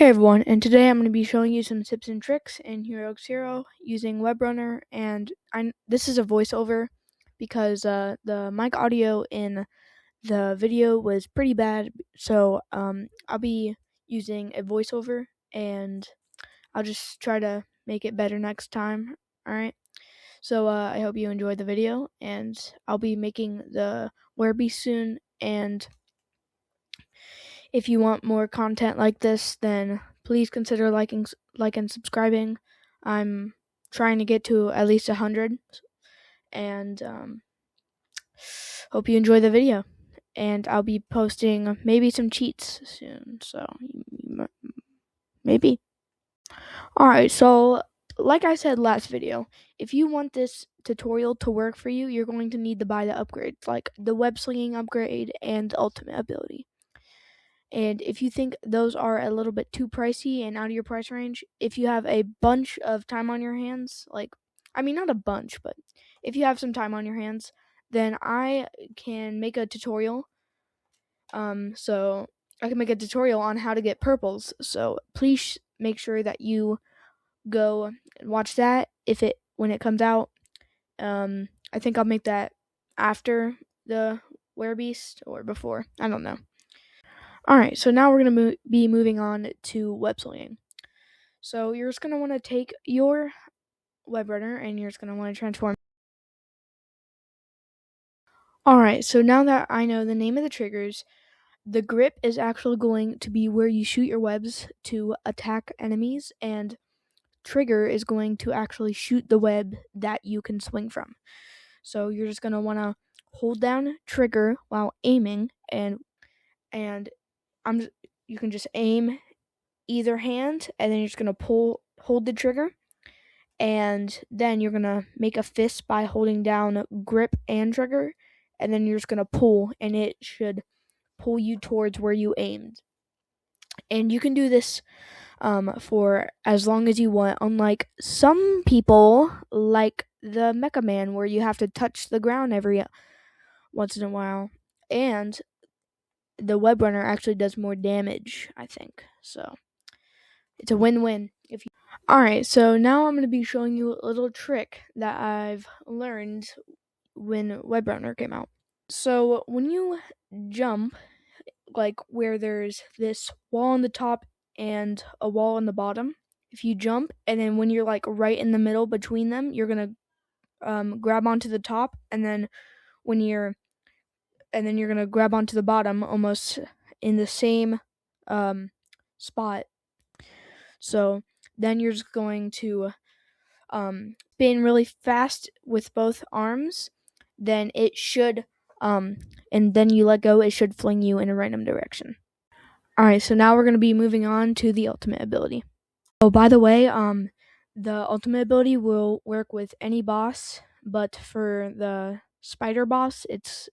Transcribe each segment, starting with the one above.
Hey everyone, and today I'm going to be showing you some tips and tricks in Hero X Hero using Webrunner, and this is a voiceover because the mic audio in the video was pretty bad, so I'll be using a voiceover, and I'll just try to make it better next time, alright? So I hope you enjoyed the video, and I'll be making the Werebeast soon, and if you want more content like this, then please consider liking and subscribing. I'm trying to get to at least 100, and hope you enjoy the video. And I'll be posting maybe some cheats soon, so maybe. Alright, so like I said last video, if you want this tutorial to work for you, you're going to need to buy the upgrades, like the web slinging upgrade and the ultimate ability. And if you think those are a little bit too pricey and out of your price range, if you have a bunch of time on your hands, not a bunch, but if you have some time on your hands, then I can make a tutorial. So I can make a tutorial on how to get purples. So please make sure that you go and watch that when it comes out. I think I'll make that after the Werebeast or before. I don't know. Alright, so now we're going to be moving on to web slinging. So you're just going to want to take your Webrunner and you're just going to want to transform. Alright, so now that I know the name of the triggers, the grip is actually going to be where you shoot your webs to attack enemies, and trigger is going to actually shoot the web that you can swing from. So you're just going to want to hold down trigger while aiming, and you can just aim either hand, and then you're just going to hold the trigger, and then you're going to make a fist by holding down grip and trigger, and then you're just going to pull, and it should pull you towards where you aimed. And you can do this for as long as you want, unlike some people like the Mecha Man, where you have to touch the ground every once in a while, and the Webrunner actually does more damage, I think. So it's a win-win. Alright, so now I'm going to be showing you a little trick that I've learned when Webrunner came out. So when you jump, like where there's this wall on the top and a wall on the bottom, if you jump, and then when you're like right in the middle between them, you're going to grab onto the top, and then you're going to grab onto the bottom almost in the same spot. So then you're just going to spin really fast with both arms. Then it should, and then you let go, it should fling you in a random direction. Alright, so now we're going to be moving on to the ultimate ability. Oh, by the way, the ultimate ability will work with any boss, but for the spider boss, it's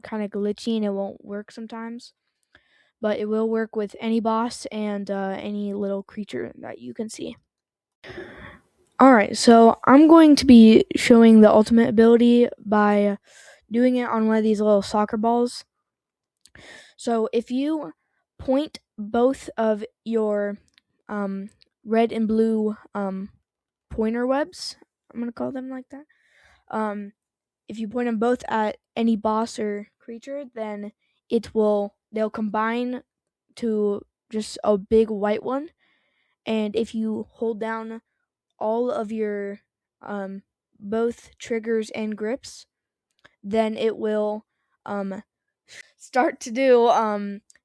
kind of glitchy and it won't work sometimes. But it will work with any boss and any little creature that you can see. Alright, so I'm going to be showing the ultimate ability by doing it on one of these little soccer balls. So if you point both of your red and blue pointer webs, I'm going to call them like that, if you point them both at any boss or creature, then they'll combine to just a big white one. And if you hold down all of your both triggers and grips, then it will start to do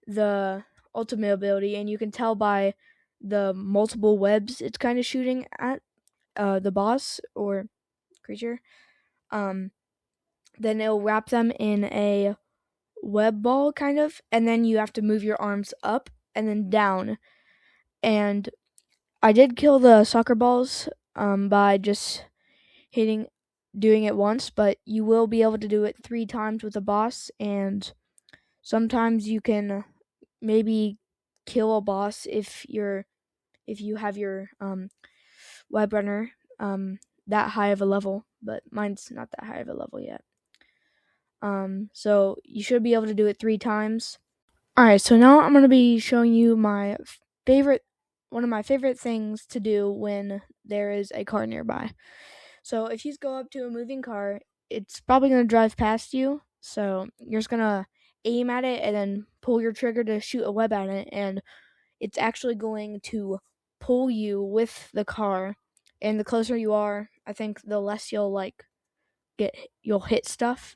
the ultimate ability, and you can tell by the multiple webs it's kind of shooting at the boss or creature. Then it'll wrap them in a web ball kind of, and then you have to move your arms up and then down. And I did kill the soccer balls by just doing it once, but you will be able to do it 3 times with a boss, and sometimes you can maybe kill a boss if you have your Webrunner that high of a level, but mine's not that high of a level yet. So you should be able to do it 3 times. Alright, so now I'm going to be showing you my favorite one of my favorite things to do when there is a car nearby. So if you go up to a moving car, it's probably going to drive past you. So you're just going to aim at it and then pull your trigger to shoot a web at it. And it's actually going to pull you with the car. And the closer you are, I think the less you'll hit stuff.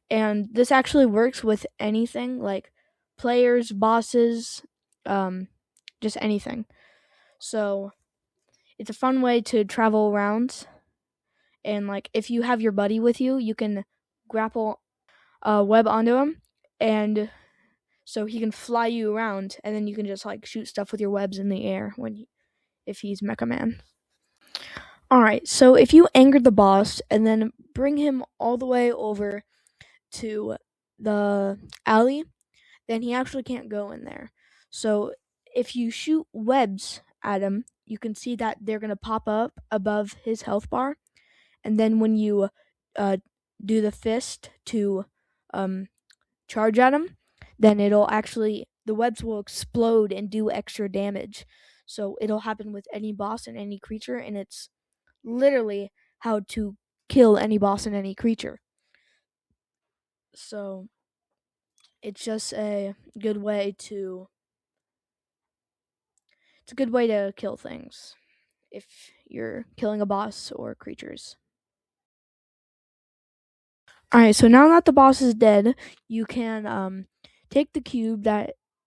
And this actually works with anything like players, bosses, just anything. So it's a fun way to travel around. And like if you have your buddy with you, you can grapple a web onto him, and so he can fly you around, and then you can just like shoot stuff with your webs in the air if he's Mecha Man. All right, so if you anger the boss and then bring him all the way over to the alley, then he actually can't go in there. So if you shoot webs at him, you can see that they're going to pop up above his health bar. And then when you uh, do the fist to charge at him, then the webs will explode and do extra damage. So it'll happen with any boss and any creature, and it's literally how to kill any boss and any creature. So it's just a good way to kill things if you're killing a boss or creatures. All right, so now that the boss is dead, you can take the cube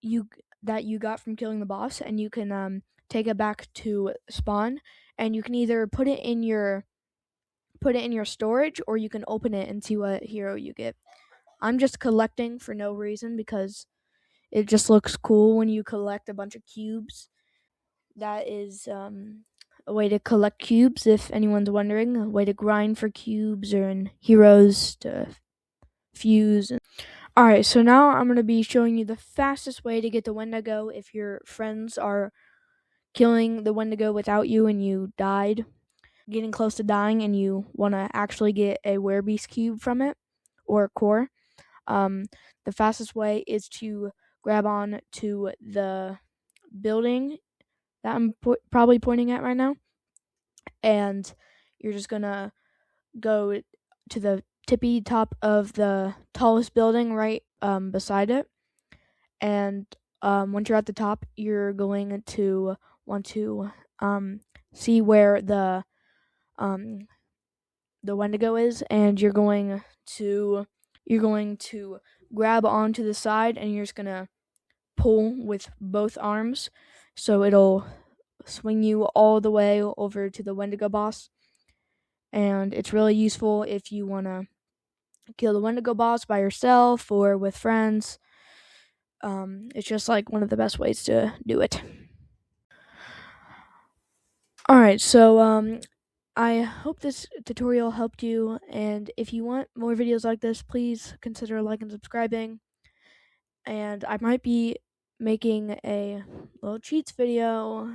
you that you got from killing the boss, and you can take it back to spawn, and you can either put it in your storage, or you can open it and see what hero you get. I'm just collecting for no reason because it just looks cool when you collect a bunch of cubes. That is a way to collect cubes, if anyone's wondering. A way to grind for cubes or in heroes to fuse. Alright, so now I'm going to be showing you the fastest way to get the Wendigo if your friends are killing the Wendigo without you and you died, getting close to dying, and you want to actually get a Werebeast cube from it or a core. The fastest way is to grab on to the building that I'm probably pointing at right now, and you're just going to go to the tippy top of the tallest building right beside it. And once you're at the top, you're going to want to see where the Wendigo is, and you're going to grab onto the side, and you're just gonna pull with both arms, so it'll swing you all the way over to the Wendigo boss. And it's really useful if you want to kill the Wendigo boss by yourself or with friends. It's just like one of the best ways to do it. Alright, so I hope this tutorial helped you, and if you want more videos like this, please consider liking and subscribing. And I might be making a little cheats video,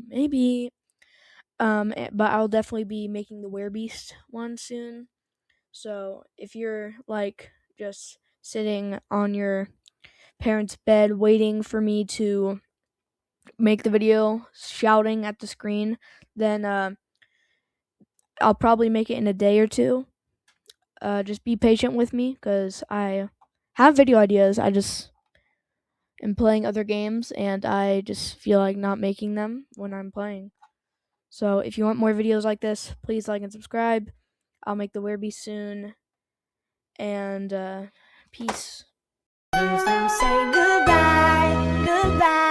maybe, but I'll definitely be making the Werebeast one soon. So if you're like just sitting on your parents' bed waiting for me to make the video, shouting at the screen, then I'll probably make it in a day or two. Just be patient with me because I have video ideas. I just am playing other games and I just feel like not making them when I'm playing. So if you want more videos like this, please like and subscribe. I'll make the Werebeast soon. And peace. Please don't say goodbye, goodbye.